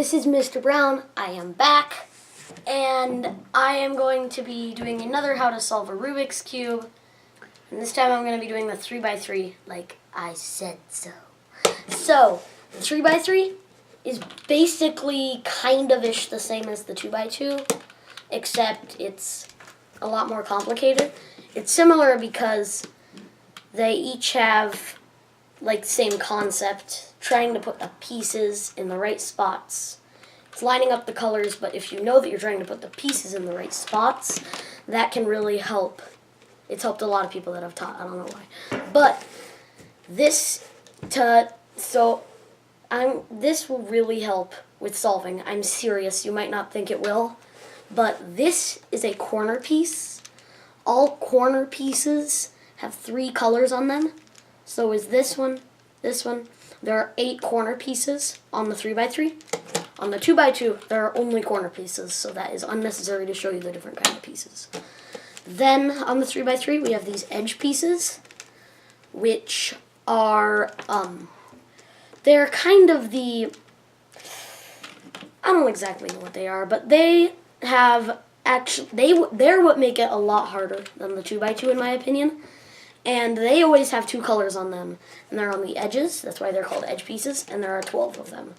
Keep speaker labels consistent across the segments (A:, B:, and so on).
A: this is Mr. Brown. I am back, and I am going to be doing another how to solve a Rubik's Cube. And this time I'm going to be doing the 3x3 like I said so. So, the 3x3 is basically kind of-ish the same as the 2x2, except it's a lot more complicated. It's similar because they each have like same concept, trying to put the pieces in the right spots. It's lining up the colors, but if you know that you're trying to put the pieces in the right spots, that can really help. It's helped a lot of people that I've taught, I don't know why. But this will really help with solving. I'm serious, you might not think it will, but this is a corner piece. All corner pieces have 3 colors on them. So is this one, this one. There are 8 corner pieces on the 3x3. On the 2x2, there are only corner pieces, so that is unnecessary to show you the different kind of pieces. Then on the 3x3, we have these edge pieces, which are, they're kind of the, I don't exactly know what they are, but they have they're what make it a lot harder than the 2x2 in my opinion. And they always have 2 colors on them, and they're on the edges. That's why they're called edge pieces, and there are 12 of them.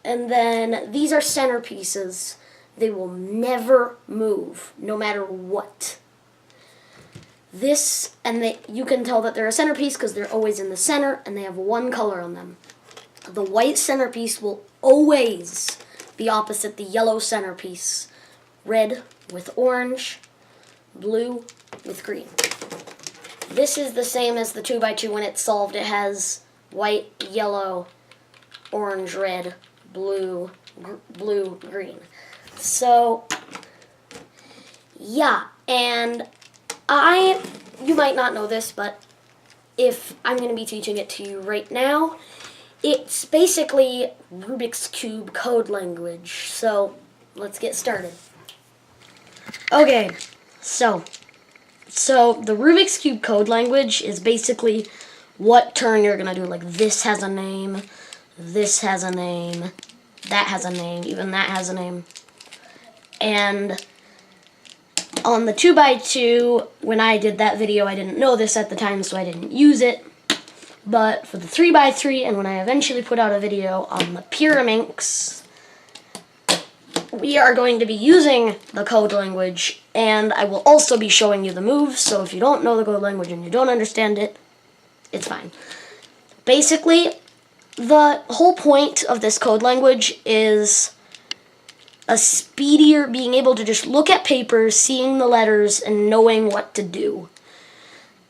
A: And then these are center pieces. They will never move, no matter what. You can tell that they're a centerpiece because they're always in the center, and they have 1 color on them. The white centerpiece will always be opposite the yellow centerpiece. Red with orange, blue with green. This is the same as the 2x2 when it's solved. It has white, yellow, orange, red, blue, green. So, yeah, and you might not know this, but if I'm going to be teaching it to you right now, it's basically Rubik's Cube code language. So, let's get started. Okay, so the Rubik's Cube code language is basically what turn you're going to do. Like, this has a name, this has a name, that has a name, even that has a name. And on the 2x2, when I did that video, I didn't know this at the time, so I didn't use it. But for the 3x3, and when I eventually put out a video on the Pyraminx, we are going to be using the code language, and I will also be showing you the moves, so if you don't know the code language and you don't understand it, it's fine. Basically, the whole point of this code language is a speedier, being able to just look at paper, seeing the letters, and knowing what to do.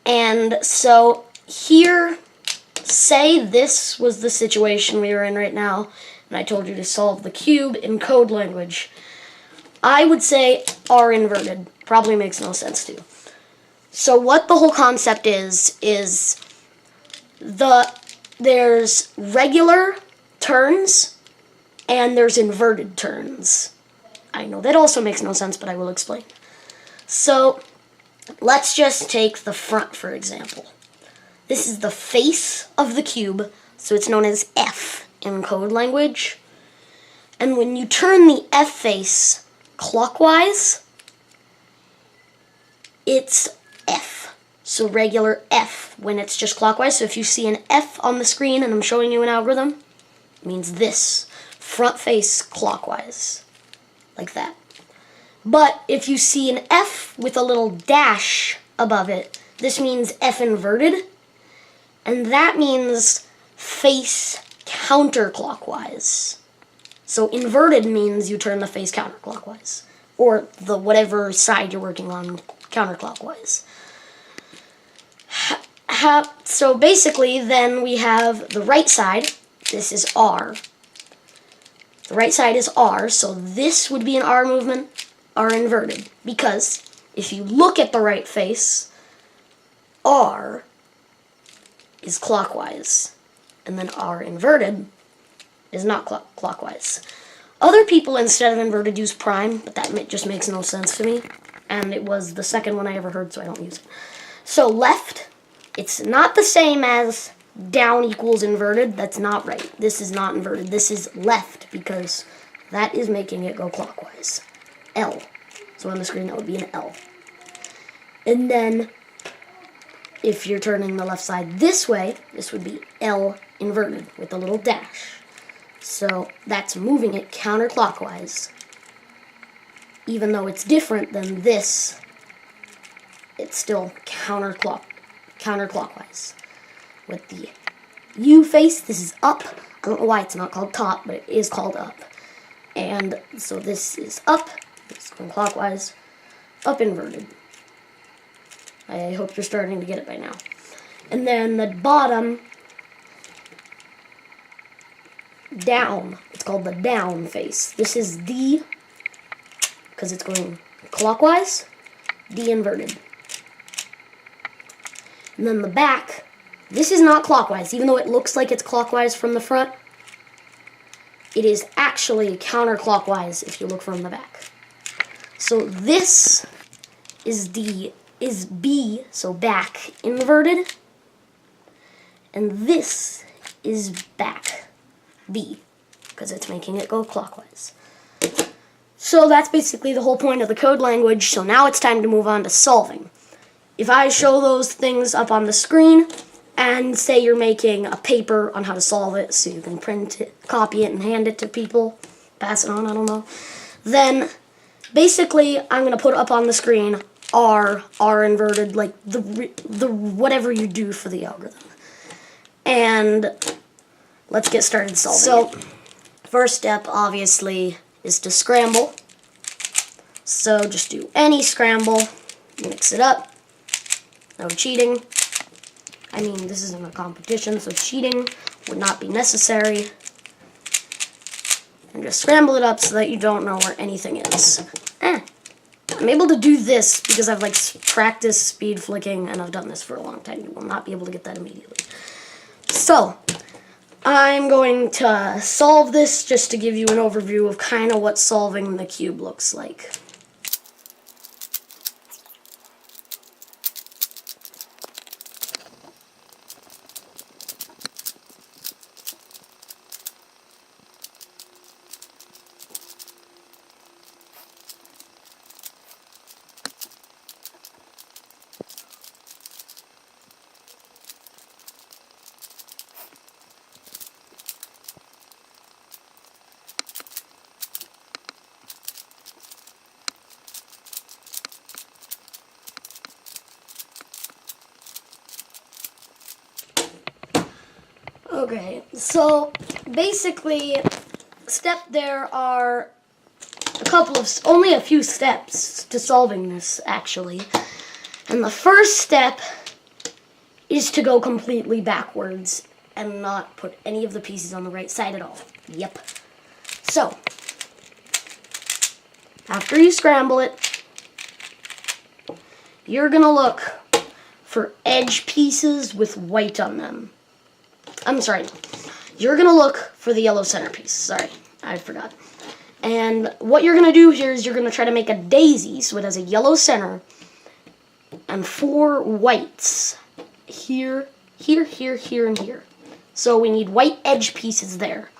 A: And so here, say this was the situation we were in right now, and I told you to solve the cube in code language. I would say R inverted. Probably makes no sense to you. So what the whole concept is there's regular turns and there's inverted turns. I know that also makes no sense, but I will explain. So let's just take the front, for example. This is the face of the cube, so it's known as F in code language. And when you turn the F face clockwise, it's F. So regular F when it's just clockwise. So if you see an F on the screen and I'm showing you an algorithm, it means this. Front face clockwise. Like that. But if you see an F with a little dash above it, this means F inverted. And that means face counterclockwise. So inverted means you turn the face counterclockwise, or the whatever side you're working on counterclockwise. So basically then we have the right side. This is R. The right side is R, so this would be an R movement, R inverted, because if you look at the right face, R is clockwise, and then R inverted is not clockwise. Other people, instead of inverted, use prime, but that just makes no sense to me, and it was the second one I ever heard, so I don't use it. So left, it's not the same as down equals inverted. That's not right. This is not inverted. This is left because that is making it go clockwise. L. So on the screen that would be an L. And then if you're turning the left side this way, this would be L inverted with a little dash. So that's moving it counterclockwise. Even though it's different than this, it's still counterclockwise. With the U face, this is up. I don't know why it's not called top, but it is called up. And so this is up, it's going clockwise, up inverted. I hope you're starting to get it by now. And then the bottom, down. It's called the down face. This is D, because it's going clockwise, D inverted. And then the back, this is not clockwise. Even though it looks like it's clockwise from the front, it is actually counterclockwise if you look from the back. So this is B, so back inverted. And this is back, B, because it's making it go clockwise. So that's basically the whole point of the code language. So now it's time to move on to solving. If I show those things up on the screen, and say you're making a paper on how to solve it, so you can print it, copy it, and hand it to people, pass it on, I don't know, then basically I'm going to put up on the screen R inverted, like the whatever you do for the algorithm. And let's get started solving it. First step, obviously, is to scramble. So just do any scramble, mix it up, no cheating. I mean, this isn't a competition, so cheating would not be necessary. And just scramble it up so that you don't know where anything is. I'm able to do this because I've practiced speed flicking and I've done this for a long time. You will not be able to get that immediately. So, I'm going to solve this just to give you an overview of kind of what solving the cube looks like. Okay, so basically, there are only a few steps to solving this, actually. And the first step is to go completely backwards and not put any of the pieces on the right side at all. Yep. So, after you scramble it, you're gonna look for edge pieces with white on them. I'm sorry, you're going to look for the yellow centerpiece. Sorry, I forgot. And what you're going to do here is you're going to try to make a daisy, so it has a yellow center, and 4 whites. Here, here, here, here, and here. So we need white edge pieces there.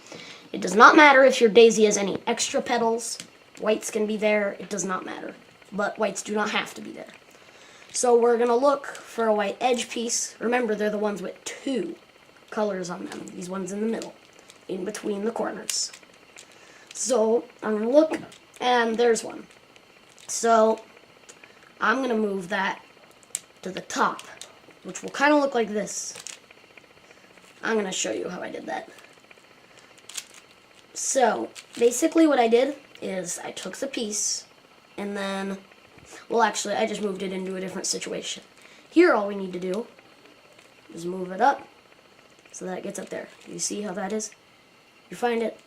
A: It does not matter if your daisy has any extra petals. Whites can be there, it does not matter. But whites do not have to be there. So we're going to look for a white edge piece. Remember, they're the ones with 2 colors on them. These ones in the middle, in between the corners. So I'm going to look, and there's one. So I'm going to move that to the top, which will kind of look like this. I'm going to show you how I did that. So basically what I did is I took the piece, and then, well actually I just moved it into a different situation. Here all we need to do is move it up so that it gets up there. You see how that is? You find it,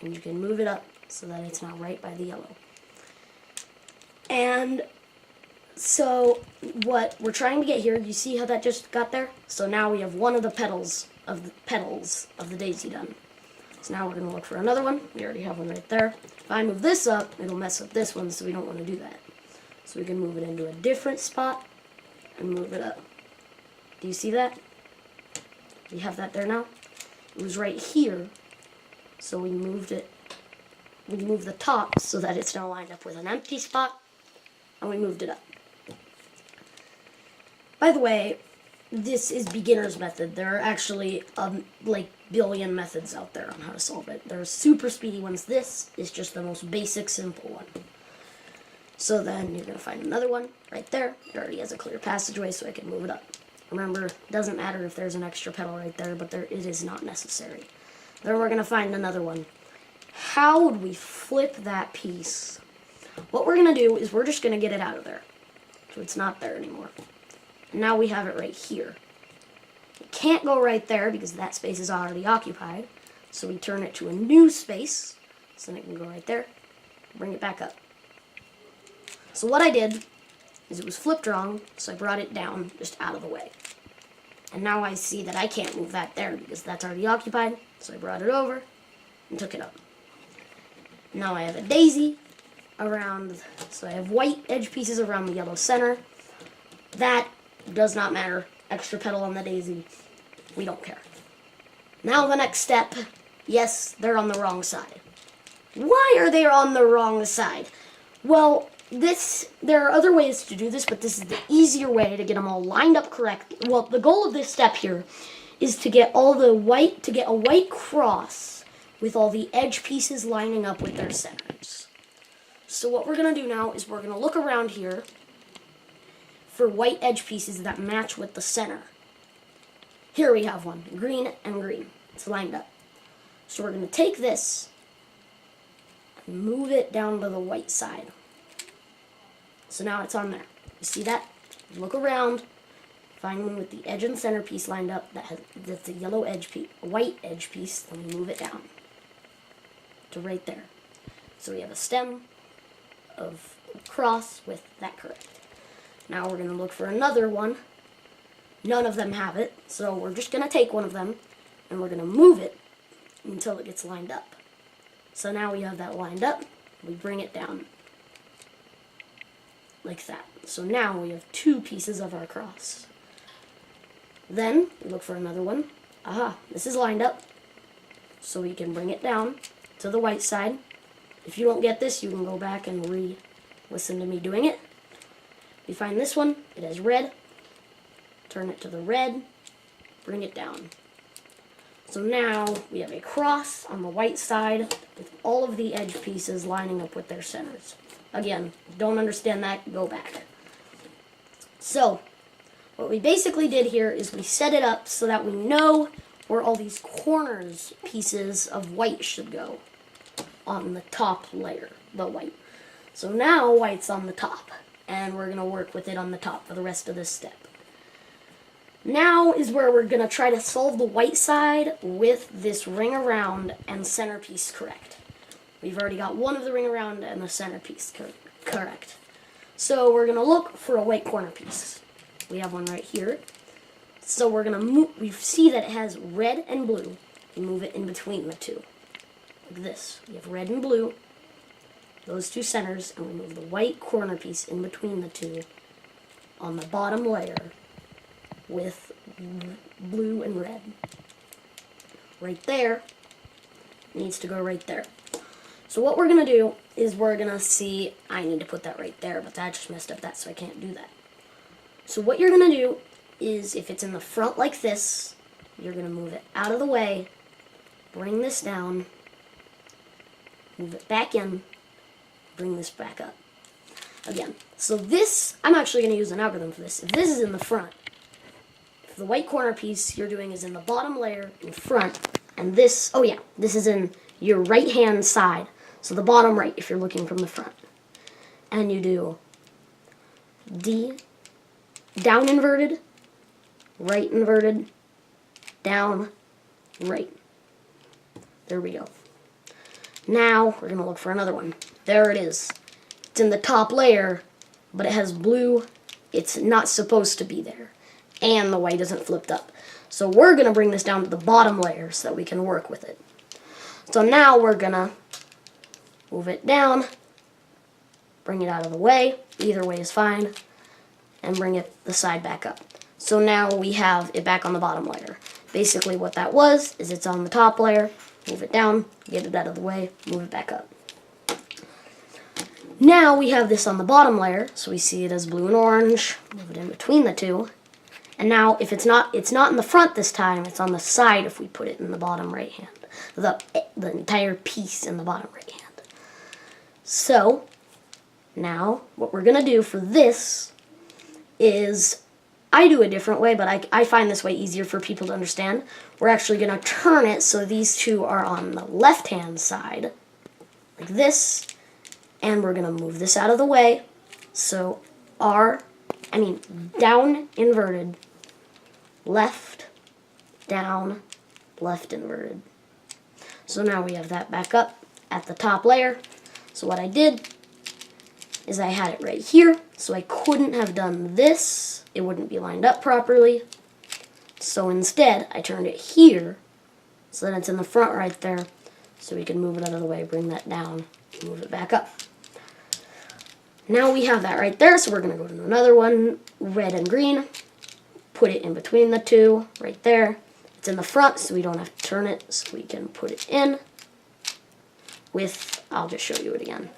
A: and you can move it up so that it's now right by the yellow. And so what we're trying to get here, you see how that just got there? So now we have one of the petals of the daisy done. So now we're going to look for another one. We already have one right there. If I move this up, it'll mess up this one, so we don't want to do that. So we can move it into a different spot and move it up. Do you see that? We have that there now. It was right here, so we moved it. We moved the top so that it's now lined up with an empty spot, and we moved it up. By the way, this is beginner's method. There are actually like billion methods out there on how to solve it. There are super speedy ones. This is just the most basic, simple one. So then you're going to find another one right there. It already has a clear passageway, so I can move it up. Remember, it doesn't matter if there's an extra pedal right there, but it is not necessary. Then we're going to find another one. How would we flip that piece? What we're going to do is we're just going to get it out of there. So it's not there anymore. And now we have it right here. It can't go right there because that space is already occupied. So we turn it to a new space. So then it can go right there. Bring it back up. So what I did is it was flipped wrong, so I brought it down just out of the way. And now I see that I can't move that there because that's already occupied. So I brought it over and took it up. Now I have a daisy around, so I have white edge pieces around the yellow center. That does not matter. Extra pedal on the daisy. We don't care. Now the next step. Yes, they're on the wrong side. Why are they on the wrong side? Well, there are other ways to do this, but this is the easier way to get them all lined up correctly. Well, the goal of this step here is to get a white cross with all the edge pieces lining up with their centers. So what we're going to do now is we're going to look around here for white edge pieces that match with the center. Here we have one, green and green. It's lined up. So we're going to take this and move it down to the white side. So now it's on there. You see that? Look around, find one with the edge and center piece lined up that's a yellow edge piece, a white edge piece, then we move it down to right there. So we have a stem of cross with that correct. Now we're going to look for another one. None of them have it, so we're just going to take one of them and we're going to move it until it gets lined up. So now we have that lined up, we bring it down like that. So now we have two pieces of our cross. Then we look for another one. Aha, this is lined up, so we can bring it down to the white side. If you don't get this, you can go back and re-listen to me doing it. We find this one, it has red, turn it to the red, bring it down. So now we have a cross on the white side with all of the edge pieces lining up with their centers. Again, don't understand that, go back. So, what we basically did here is we set it up so that we know where all these corners pieces of white should go on the top layer, the white. So now white's on the top, and we're going to work with it on the top for the rest of this step. Now is where we're going to try to solve the white side with this ring around and centerpiece correct. We've already got one of the ring around and the centerpiece correct. So we're going to look for a white corner piece. We have one right here. So we're going to move, we see that it has red and blue. We move it in between the two. Like this. We have red and blue, those two centers, and we move the white corner piece in between the two on the bottom layer with blue and red. Right there needs to go right there. So what we're going to do is we're going to see, I need to put that right there, but that just messed up that, so I can't do that. So what you're going to do is, if it's in the front like this, you're going to move it out of the way, bring this down, move it back in, bring this back up. Again, so this, I'm actually going to use an algorithm for this. If this is in the front, if the white corner piece you're doing is in the bottom layer in front, and this, oh yeah, this is in your right hand side. So the bottom right if you're looking from the front. And you do D, down inverted, right inverted, down, right. There we go. Now we're going to look for another one. There it is. It's in the top layer, but it has blue. It's not supposed to be there. And the white isn't flipped up. So we're going to bring this down to the bottom layer so that we can work with it. So now we're going to move it down, bring it out of the way, either way is fine, and bring it the side back up. So now we have it back on the bottom layer. basically what that was is it's on the top layer, move it down, get it out of the way, move it back up. Now we have this on the bottom layer, so we see it as blue and orange, move it in between the two. And now if it's not in the front this time, it's on the side if we put it in the bottom right hand. The entire piece in the bottom right hand. So, now what we're gonna do for this is, I do a different way, but I find this way easier for people to understand. We're actually going to turn it so these two are on the left-hand side, like this, and we're going to move this out of the way. So down, inverted, left, down, left, inverted. So now we have that back up at the top layer. So what I did is I had it right here, so I couldn't have done this. It wouldn't be lined up properly. So instead, I turned it here, so that it's in the front right there, so we can move it out of the way, bring that down, move it back up. Now we have that right there, so we're going to go to another one, red and green, put it in between the two, right there. It's in the front, so we don't have to turn it, so we can put it in with, I'll just show you it again.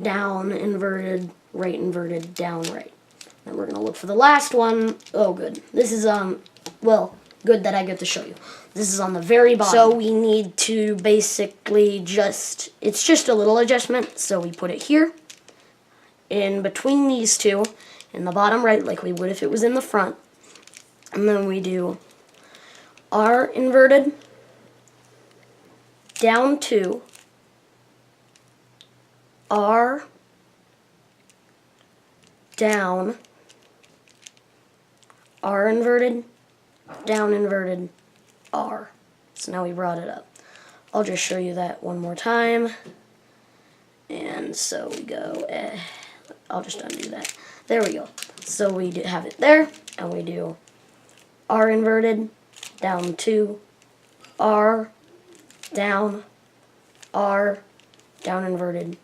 A: Down, inverted, right, inverted, down, right. Then we're going to look for the last one. Oh, good. This is, well, good that I get to show you. This is on the very bottom. So we need to basically it's just a little adjustment. So we put it here, in between these two, in the bottom right, like we would if it was in the front. And then we do R inverted, down 2, R, down, R inverted, down inverted, R. So now we brought it up. I'll just show you that one more time. And so we go, I'll just undo that. There we go. So we have it there, and we do R inverted, down 2, R, down, R, down inverted.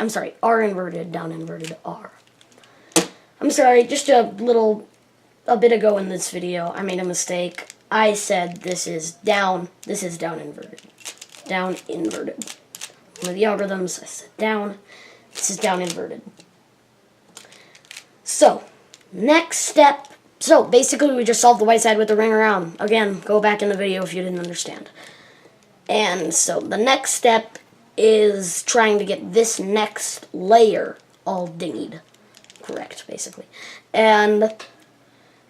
A: I'm sorry, R inverted, down inverted, R. I'm sorry, just a bit ago in this video, I made a mistake. I said this is down inverted. Down inverted. One of the algorithms, I said down, this is down inverted. So, next step, so basically we just solved the white side with the ring around. Again, go back in the video if you didn't understand. And so the next step is trying to get this next layer all dinged. Correct, basically. And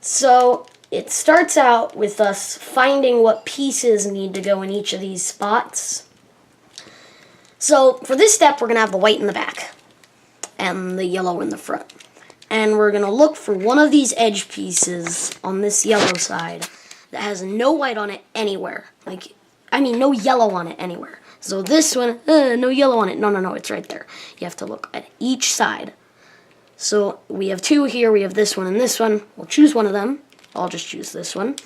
A: so it starts out with us finding what pieces need to go in each of these spots. So for this step, we're going to have the white in the back and the yellow in the front. And we're going to look for one of these edge pieces on this yellow side that has no white on it anywhere. No yellow on it anywhere. So this one, no yellow on it. No, it's right there. You have to look at each side. So we have two here, we have this one and this one. We'll choose one of them. I'll just choose this one.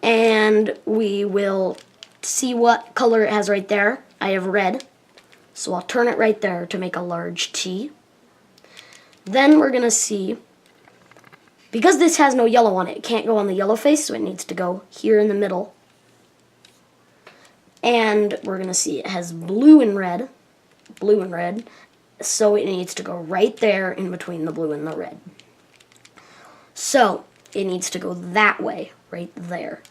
A: And we will see what color it has right there. I have red. So I'll turn it right there to make a large T. Then we're going to see, because this has no yellow on it, it can't go on the yellow face, so it needs to go here in the middle. And we're going to see it has blue and red, so it needs to go right there in between the blue and the red. So it needs to go that way, right there.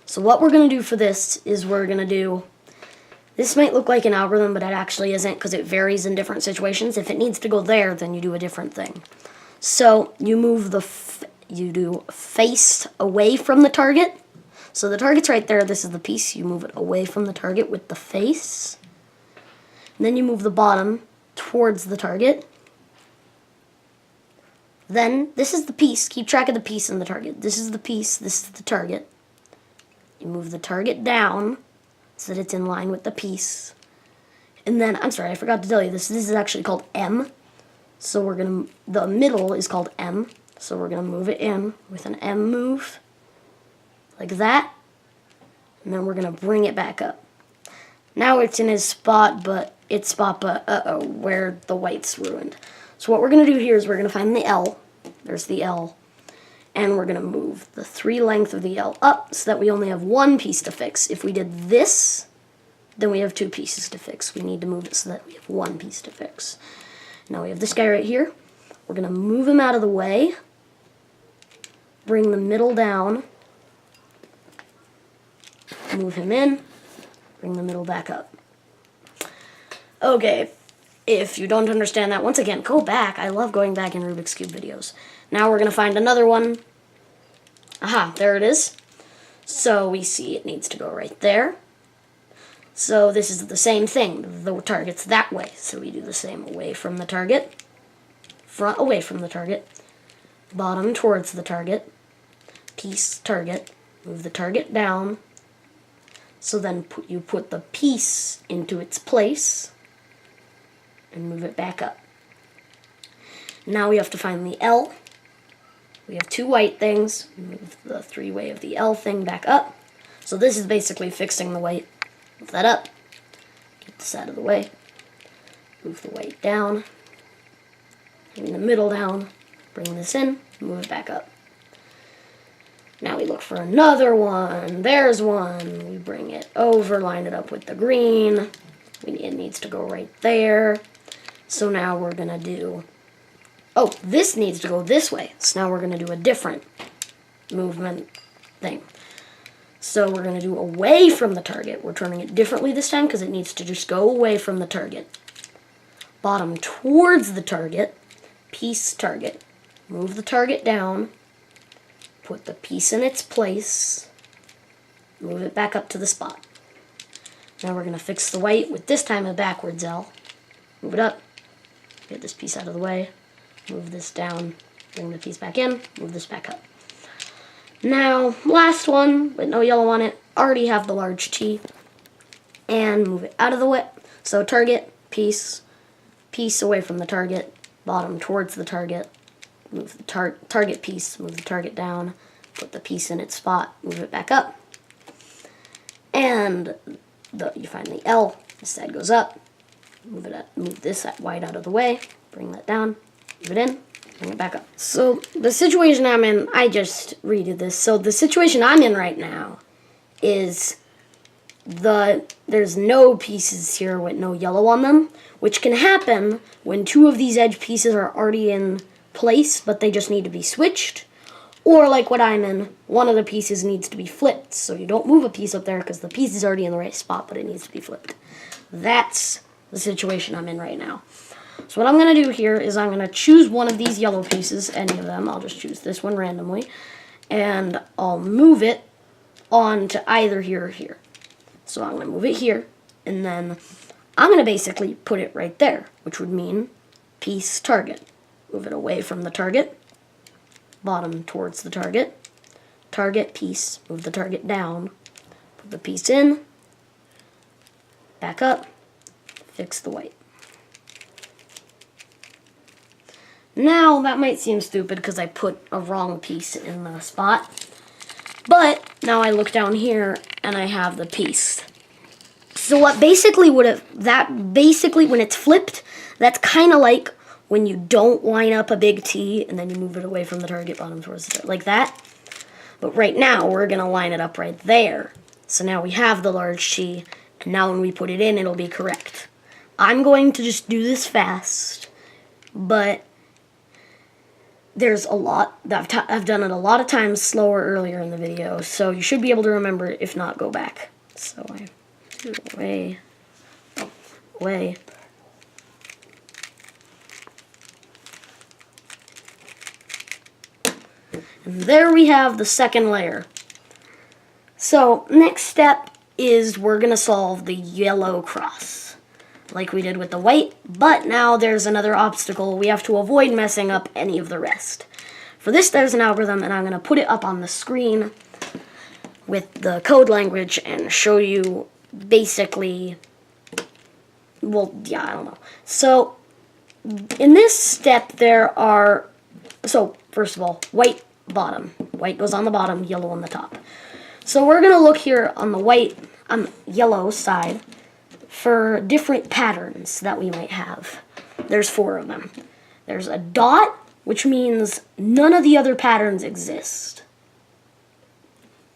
A: So what we're going to do for this is we're going to do, this might look like an algorithm, but it actually isn't because it varies in different situations. If it needs to go there, then you do a different thing. So you move you do face away from the target. So the target's right there, this is the piece. You move it away from the target with the face. And then you move the bottom towards the target. Then, this is the piece. Keep track of the piece and the target. This is the piece, this is the target. You move the target down so that it's in line with the piece. And then, I'm sorry, I forgot to tell you this. This is actually called M. So the middle is called M. So we're going to move it in with an M move. Like that. And then we're going to bring it back up. Now it's in his spot, but where the white's ruined. So what we're going to do here is we're going to find the L. There's the L. and we're going to move the 3 length of the L up so that we only have 1 piece to fix. If we did this, then we have 2 pieces to fix. We need to move it so that we have 1 piece to fix. Now we have this guy right here. We're going to move him out of the way, bring the middle down, move him in, bring the middle back up. Okay, if you don't understand that, once again, go back. I love going back in Rubik's Cube videos. Now we're going to find another one. Aha, there it is. So we see it needs to go right there. So this is the same thing. The target's that way. So we do the same away from the target, front away from the target, bottom towards the target, piece target, move the target down. So then you put the piece into its place and move it back up. Now we have to find the L. We have 2 white things. Move the 3-way of the L thing back up. So this is basically fixing the white. Move that up. Get this out of the way. Move the white down. Bring the middle down. Bring this in. Move it back up. Now we look for another one. There's one. We bring it over, line it up with the green. It needs to go right there. So now we're going to do... Oh, this needs to go this way. So now we're going to do a different movement thing. So we're going to do away from the target. We're turning it differently this time because it needs to just go away from the target. Bottom towards the target. Piece target. Move the target down. Put the piece in its place. Move it back up to the spot. Now we're going to fix the white with this time a backwards L. Move it up. Get this piece out of the way. Move this down. Bring the piece back in. Move this back up. Now, last one, with no yellow on it. Already have the large T. And move it out of the way. So target, piece, piece away from the target, bottom towards the target. Move the target piece, move the target down, put the piece in its spot, move it back up. And you find the L, this side goes up, move this white out of the way, bring that down, move it in, bring it back up. So the situation I'm in, I just redid this. So the situation I'm in right now is there's no pieces here with no yellow on them, which can happen when 2 of these edge pieces are already in place, but they just need to be switched. Or like what I'm in, one of the pieces needs to be flipped. So you don't move a piece up there because the piece is already in the right spot, but it needs to be flipped. That's the situation I'm in right now. So what I'm going to do here is I'm going to choose one of these yellow pieces, any of them. I'll just choose this one randomly. And I'll move it onto either here or here. So I'm going to move it here, and then I'm going to basically put it right there, which would mean piece target. Move it away from the target, bottom towards the target, target piece, move the target down, put the piece in, back up, fix the white. Now, that might seem stupid because I put a wrong piece in the spot, but now I look down here and I have the piece. So what basically when it's flipped, that's kind of like when you don't line up a big T and then you move it away from the target, bottom towards the target, like that. But right now, we're going to line it up right there. So now we have the large T, and now when we put it in, it'll be correct. I'm going to just do this fast, but there's a lot, I've done it a lot of times slower earlier in the video, so you should be able to remember it, if not, go back. So I do away. And there we have the second layer. So next step is we're going to solve the yellow cross, like we did with the white, but now there's another obstacle. We have to avoid messing up any of the rest. For this, there's an algorithm, and I'm going to put it up on the screen with the code language and show you basically, well, yeah, I don't know. So in this step, first of all, white bottom. White goes on the bottom, yellow on the top. So we're going to look here on the yellow side for different patterns that we might have. There's 4 of them. There's a dot, which means none of the other patterns exist.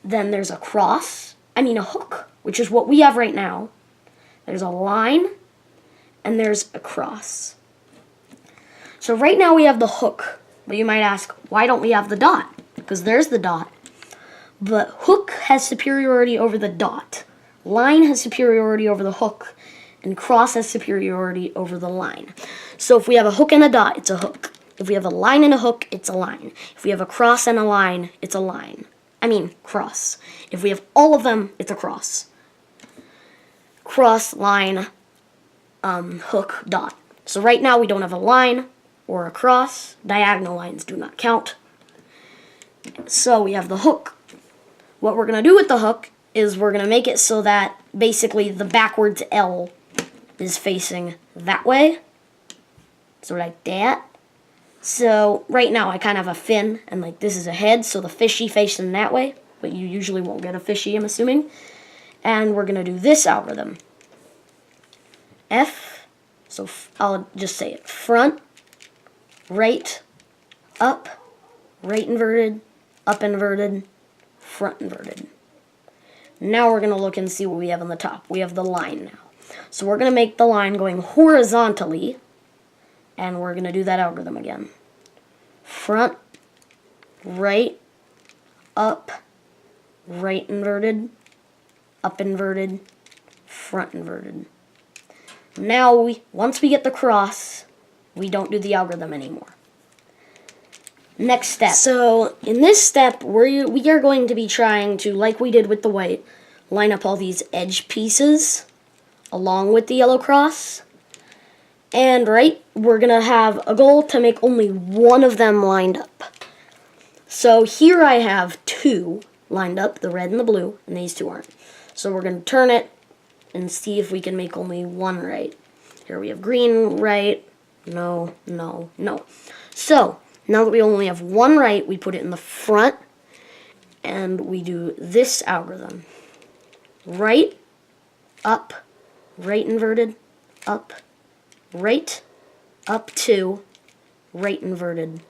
A: Then there's a hook, which is what we have right now. There's a line, and there's a cross. So right now we have the hook, but you might ask, why don't we have the dot? Because there's the dot. But hook has superiority over the dot. Line has superiority over the hook, and cross has superiority over the line. So if we have a hook and a dot, it's a hook. If we have a line and a hook, it's a line. If we have a cross and a line, it's a line. Cross. If we have all of them, it's a cross. Cross, line, hook, dot. So right now we don't have a line or a cross. Diagonal lines do not count. So we have the hook. What we're going to do with the hook is we're going to make it so that basically the backwards L is facing that way. So like that. So right now I kind of have a fin, and like this is a head, so the fishy facing that way, but you usually won't get a fishy, I'm assuming. And we're going to do this algorithm. F, so I'll just say it, front, right, up, right inverted, up inverted, front inverted. Now we're going to look and see what we have on the top. We have the line now. So we're going to make the line going horizontally, and we're going to do that algorithm again. Front, right, up, right inverted, up inverted, front inverted. Now, once we get the cross, we don't do the algorithm anymore. Next step. So, in this step, we are going to be trying to, like we did with the white, line up all these edge pieces along with the yellow cross. And we're going to have a goal to make only one of them lined up. So here I have two lined up, the red and the blue, and these two aren't. So we're going to turn it and see if we can make only one right. Here we have green, right, no, no, no. So now that we only have one right, we put it in the front, and we do this algorithm. Right, up, right inverted, up, right, up 2, right inverted.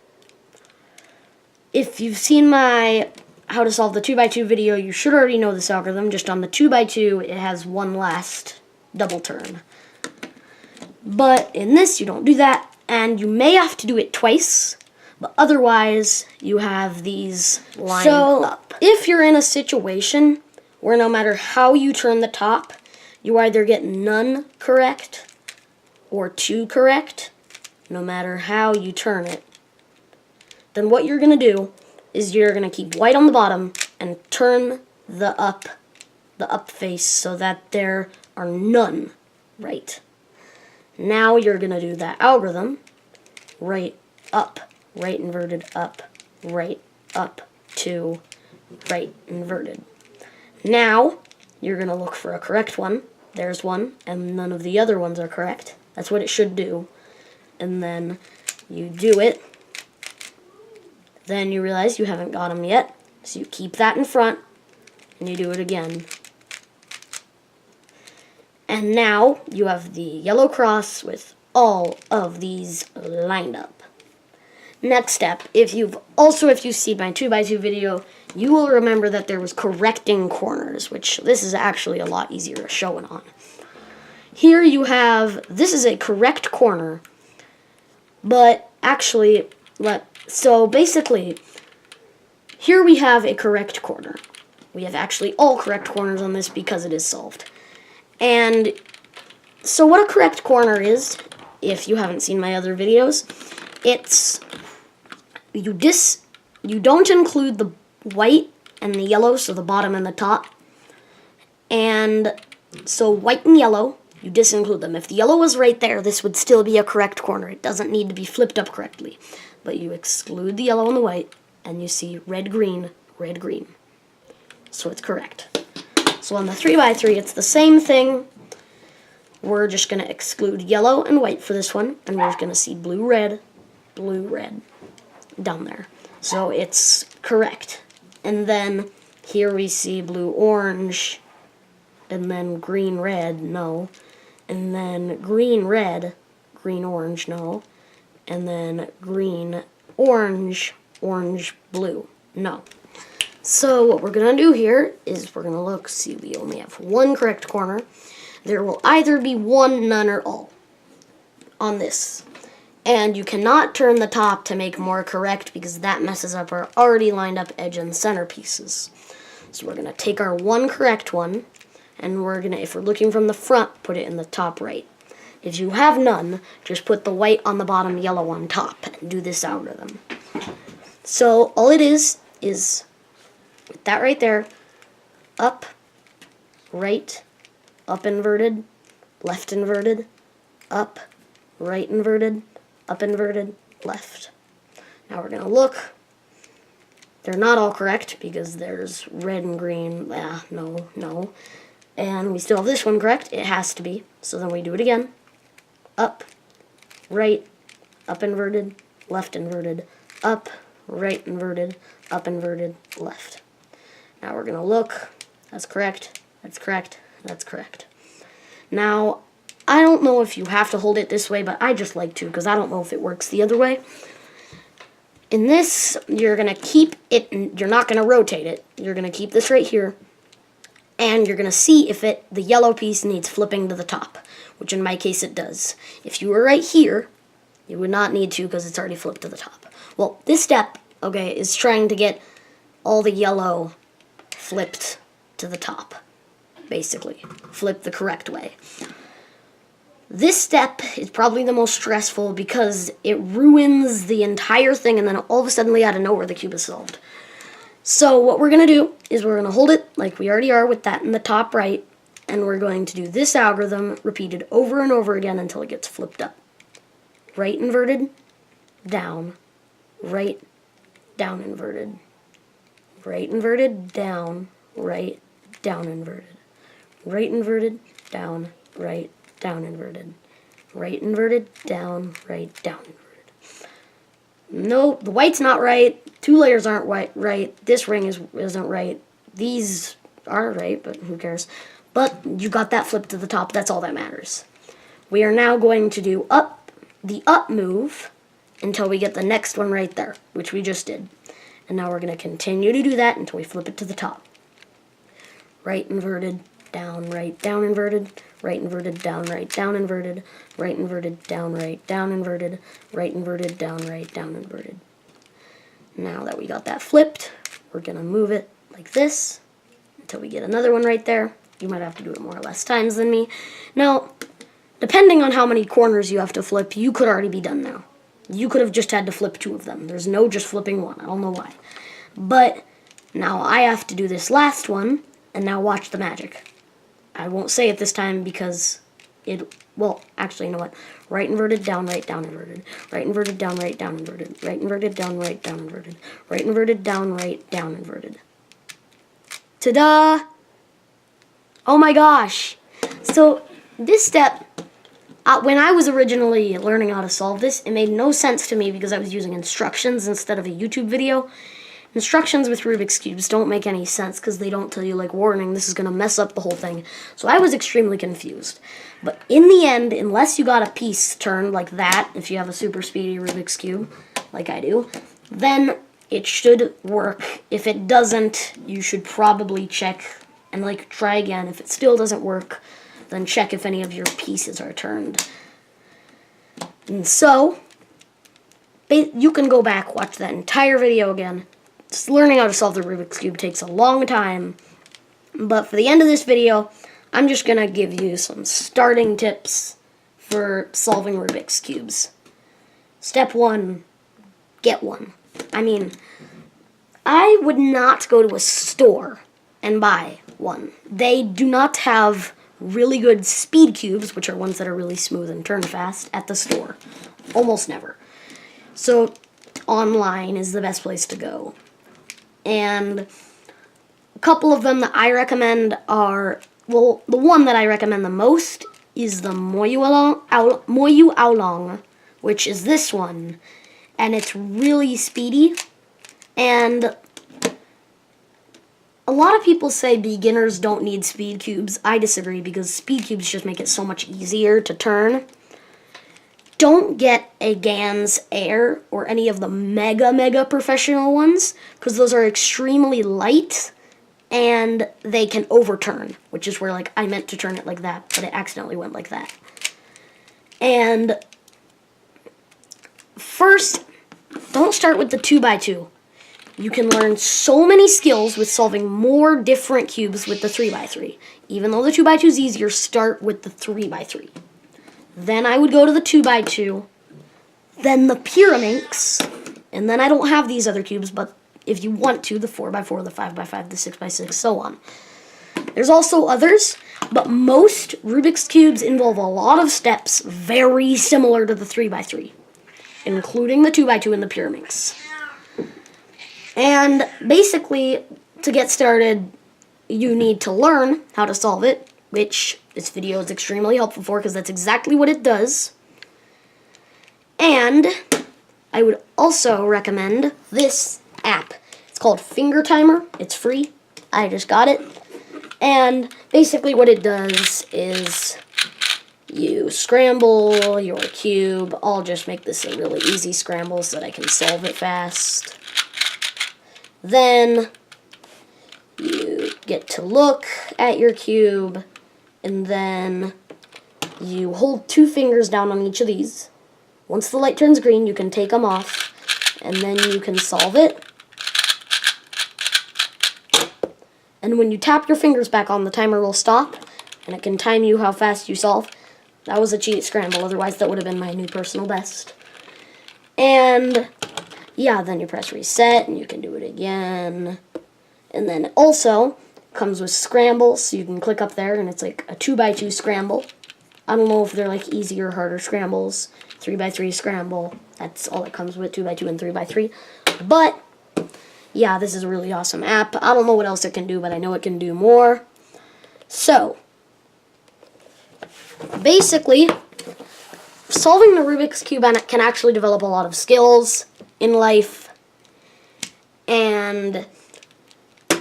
A: If you've seen my how to solve the 2x2 video, you should already know this algorithm. Just on the 2x2, it has one last double turn. But in this, you don't do that, and you may have to do it twice, but otherwise, you have these lined up. If you're in a situation where no matter how you turn the top, you either get none correct or 2 correct, no matter how you turn it, then what you're going to do is you're going to keep white on the bottom and turn the up face so that there are none right. Now you're going to do that algorithm, right, up, right inverted, up, 2, right inverted. Now you're going to look for a correct one. There's one, and none of the other ones are correct. That's what it should do. And then you do it. Then you realize you haven't got them yet, so you keep that in front, and you do it again. And now you have the yellow cross with all of these lined up. Next step, if you've seen my 2x2 video, you will remember that there was correcting corners, which this is actually a lot easier to show it on. Here you have, this is a correct corner, but actually, so basically, here we have a correct corner. We have actually all correct corners on this because it is solved. And so what a correct corner is, if you haven't seen my other videos, it's, you don't include the white and the yellow, so the bottom and the top. And so white and yellow, you disinclude them. If the yellow was right there, this would still be a correct corner. It doesn't need to be flipped up correctly. But you exclude the yellow and the white, and you see red, green, so it's correct. So on the 3x3, it's the same thing. We're just going to exclude yellow and white for this one, and we're just going to see blue, red, down there. So it's correct. And then here we see blue, orange, and then green, red, no. And then green, red, green, orange, no. And then green, orange, orange, blue. No. So what we're going to do here is we're going to look, see, we only have one correct corner. There will either be one, none, or all on this. And you cannot turn the top to make more correct because that messes up our already lined up edge and center pieces. So we're going to take our one correct one, and we're going to, if we're looking from the front, put it in the top right. If you have none, just put the white on the bottom, yellow on top, and do this algorithm. So all it is with that right there, up, right, up inverted, left inverted, up, right inverted, up inverted, left. Now we're going to look. They're not all correct because there's red and green. No. And we still have this one correct. It has to be. So then we do it again. Up, right, up inverted, left inverted, up, right inverted, up inverted, left. Now we're going to look. That's correct. That's correct. That's correct. Now, I don't know if you have to hold it this way, but I just like to because I don't know if it works the other way. In this, you're going to keep it, you're not going to rotate it. You're going to keep this right here, and you're going to see if the yellow piece needs flipping to the top, which in my case it does. If you were right here, you would not need to because it's already flipped to the top. Well, this step, okay, is trying to get all the yellow flipped to the top, basically. Flip the correct way. This step is probably the most stressful because it ruins the entire thing and then all of a sudden out of nowhere the cube is solved. So what we're going to do is we're going to hold it like we already are with that in the top right, and we're going to do this algorithm repeated over and over again until it gets flipped up. Right inverted, down, right, down inverted. Right inverted, down, right, down inverted. Right inverted, down, right, down inverted. Right inverted, down, right, down inverted. No, the white's not right. 2 layers aren't right. This ring isn't right. These are right, but who cares? But you got that flip to the top. That's all that matters. We are now going to do the up move until we get the next one right there, which we just did. And now we're going to continue to do that until we flip it to the top. Right inverted, down, right, down inverted, right inverted, down, right, down inverted, right inverted, down, right, down inverted, right inverted, down, right, down inverted. Now that we got that flipped, we're going to move it like this until we get another one right there. You might have to do it more or less times than me. Now, depending on how many corners you have to flip, you could already be done now. You could have just had to flip 2 of them. There's no just flipping 1. I don't know why. But now I have to do this last one, and now watch the magic. I won't say it this time because well, actually, you know what? Right inverted, down, right, down inverted. Right inverted, down, right, down inverted. Right inverted, down, right, down inverted. Right inverted, down, right, down inverted. Ta-da! Oh my gosh! So this step, when I was originally learning how to solve this, it made no sense to me because I was using instructions instead of a YouTube video. Instructions with Rubik's Cubes don't make any sense because they don't tell you, like, warning, this is going to mess up the whole thing. So I was extremely confused. But in the end, unless you got a piece turned like that, if you have a super speedy Rubik's Cube, like I do, then it should work. If it doesn't, you should probably check and, like, try again. If it still doesn't work, then check if any of your pieces are turned. And so, you can go back, watch that entire video again. Just learning how to solve the Rubik's Cube takes a long time, but for the end of this video, I'm just going to give you some starting tips for solving Rubik's Cubes. Step 1, get one. I mean, I would not go to a store and buy one. They do not have really good speed cubes, which are ones that are really smooth and turn fast, at the store. Almost never. So, online is the best place to go. And a couple of them that I recommend are, well, the one that I recommend the most is the Moyu Aolong, which is this one. And it's really speedy. And a lot of people say beginners don't need speed cubes. I disagree because speed cubes just make it so much easier to turn. don't get a Gans Air or any of the mega professional ones, because those are extremely light and they can overturn, which is where, like, I meant to turn it like that, but it accidentally went like that. And first, don't start with the 2x2. You can learn so many skills with solving more different cubes with the 3x3. Even though the 2x2 is easier, start with the 3x3. Then I would go to the 2x2, then the Pyraminx, and then I don't have these other cubes, but if you want to, the 4x4, the 5x5, the 6x6, so on. There's also others, but most Rubik's Cubes involve a lot of steps very similar to the 3x3, including the 2x2 and the Pyraminx. And basically, to get started, you need to learn how to solve it, which this video is extremely helpful for, because that's exactly what it does. And I would also recommend this app. It's called Finger Timer. It's free. I just got it. And basically what it does is you scramble your cube. I'll just make this a really easy scramble so that I can solve it fast. Then you get to look at your cube, and then you hold 2 fingers down on each of these. Once the light turns green, you can take them off, and then you can solve it. And when you tap your fingers back on, the timer will stop, and it can time you how fast you solve. That was a cheat scramble, otherwise that would have been my new personal best. And yeah, then you press reset, and you can do it again. And then also comes with scrambles, so you can click up there, and it's like a 2x2 scramble. I don't know if they're like easier or harder scrambles. 3x3 scramble. That's all it comes with, 2x2 and 3x3. But yeah, this is a really awesome app. I don't know what else it can do, but I know it can do more. So basically, solving the Rubik's Cube can actually develop a lot of skills in life, and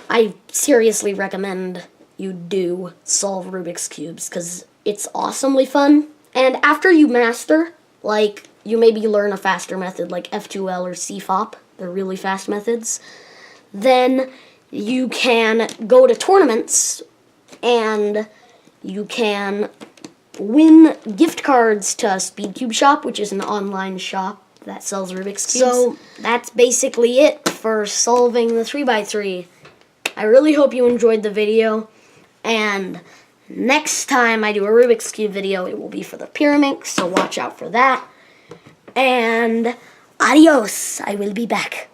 A: I seriously recommend you do solve Rubik's Cubes, because it's awesomely fun. And after you master, like, you maybe learn a faster method like F2L or CFOP, they're really fast methods, then you can go to tournaments and you can win gift cards to Speed Cube Shop, which is an online shop that sells Rubik's Cubes. So that's basically it for solving the 3x3. I really hope you enjoyed the video, and next time I do a Rubik's Cube video, it will be for the Pyraminx, so watch out for that. And adios, I will be back.